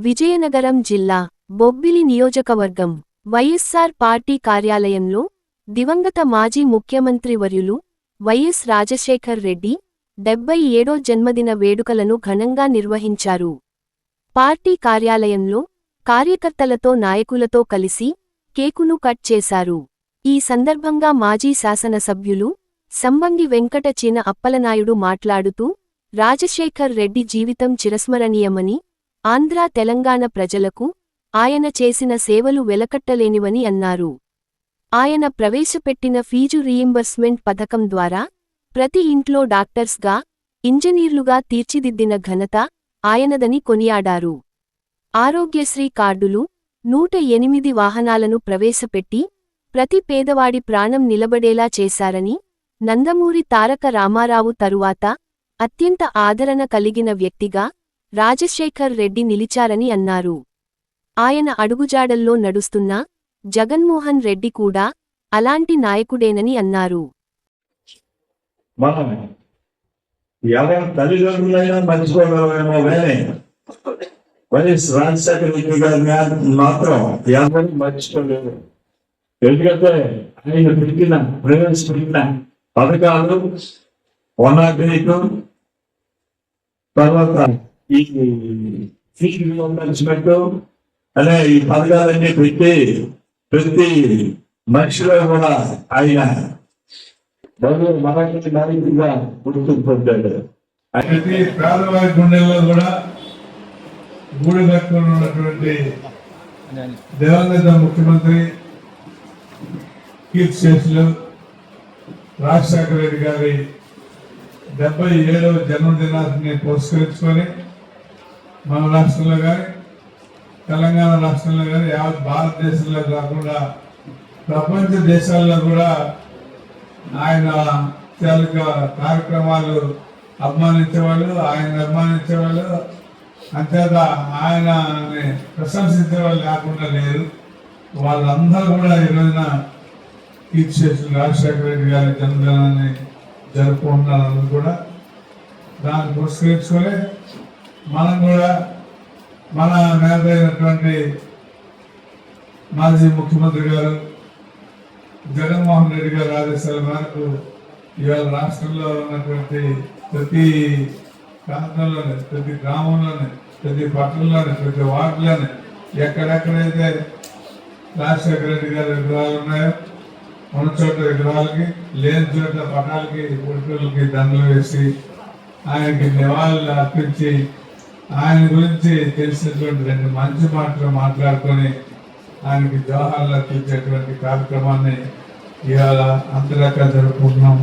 విజయనగరం జిల్లా బొబ్బిలి నియోజకవర్గం వైఎస్సార్ పార్టీ కార్యాలయంలో దివంగత మాజీ ముఖ్యమంత్రి వర్యులు వైఎస్ రాజశేఖర్ రెడ్డి 77వ జన్మదిన వేడుకలను ఘనంగా నిర్వహించారు. పార్టీ కార్యాలయంలో కార్యకర్తలతో నాయకులతో కలిసి కేకును కట్ చేశారు. ఈ సందర్భంగా మాజీ శాసనసభ్యులు సంబంగి వెంకట చిన అప్పలనాయుడు మాట్లాడుతూ రాజశేఖర్ రెడ్డి జీవితం చిరస్మరణీయమని, ఆంధ్ర తెలంగాణ ప్రజలకు ఆయన చేసిన సేవలు వెలకట్టలేనివని అన్నారు. ఆయన ప్రవేశపెట్టిన ఫీజు రీయింబర్స్మెంట్ పథకం ద్వారా ప్రతి ఇంట్లో డాక్టర్స్గా, ఇంజనీర్లుగా తీర్చిదిద్దిన ఘనత ఆయనదని కొనియాడారు. ఆరోగ్యశ్రీ కార్డులు, 108 వాహనాలను ప్రవేశపెట్టి ప్రతి పేదవాడి ప్రాణం నిలబడేలా చేశారని, నందమూరి తారక రామారావు తరువాత అత్యంత ఆదరణ కలిగిన వ్యక్తిగా రాజశేఖర్ రెడ్డి నిలిచారని అన్నారు. ఆయన అడుగుజాడల్లో నడుస్తున్న జగన్మోహన్ రెడ్డి కూడా అలాంటి నాయకుడేనని అన్నారు. మనం ఎవరి తల్లిదండ్రులైనా మర్చిపోగలమేమో కానీ వైఎస్ రాజశేఖర రెడ్డి గారిని మాత్రం ఎవరు మర్చిపోలేదు. ఎందుకంటే ఆయన ప్రవేశపెట్టిన పథకాలు 108 తర్వాత ఈ ఫీజు రీయింబర్స్మెంట్ అనే ఈ పథకాలన్నీ పెట్టి ప్రతి మనిషిలో కూడా ఆయన మరాఠీ నాయకుడిగా గుర్తింపు పొందాడు. ప్రతి పేదవారి గుండెల్లో కూడా గూడు కట్టుకుని ఉన్నటువంటి దివంగత ముఖ్యమంత్రి కీర్తిశేషులు రాజశేఖర రెడ్డి గారి 77వ జన్మదినాన్ని పురస్కరించుకొని మన రాష్ట్రంలో కానీ తెలంగాణ రాష్ట్రంలో కానీ యావత్ భారతదేశంలో కాకుండా ప్రపంచ దేశాల్లో కూడా ఆయన కార్యక్రమాలు అభిమానించేవాళ్ళు, ఆయన అభిమానించేవాళ్ళు, అంతేత ఆయనని ప్రశంసించే వాళ్ళు లేకుండా లేరు. వాళ్ళందరూ కూడా ఈ రోజున కీర్తిశేషులు రాజశేఖర రెడ్డి గారి జన్మదినాన్ని జరుపుకుంటున్నారు. కూడా దాన్ని పురస్కరించుకొని మనం కూడా మన నేత అయినటువంటి మాజీ ముఖ్యమంత్రి గారు జగన్మోహన్ రెడ్డి గారి ఆదేశాల మేరకు ఇవాళ రాష్ట్రంలో ఉన్నటువంటి ప్రతి ప్రాంతంలోనే, ప్రతి గ్రామంలోనే, ప్రతి పట్టణంలోనే, ప్రతి వార్డులోనే ఎక్కడెక్కడైతే రాజశేఖర రెడ్డి గారి విగ్రహాలు ఉన్నాయో ఉన్న చోట విగ్రహాలకి, లేని చోట పటాలకి, పుట్టుకలకి దండలు వేసి ఆయనకి నివాళులు అర్పించి ఆయన గురించి తెలిసినటువంటి 2 మంచి మాటలు మాట్లాడుకొని ఆయనకి జవహర్లాల్ అర్పించేటువంటి కార్యక్రమాన్ని ఇవాళ అంతదాకా జరుపుకుంటున్నాం.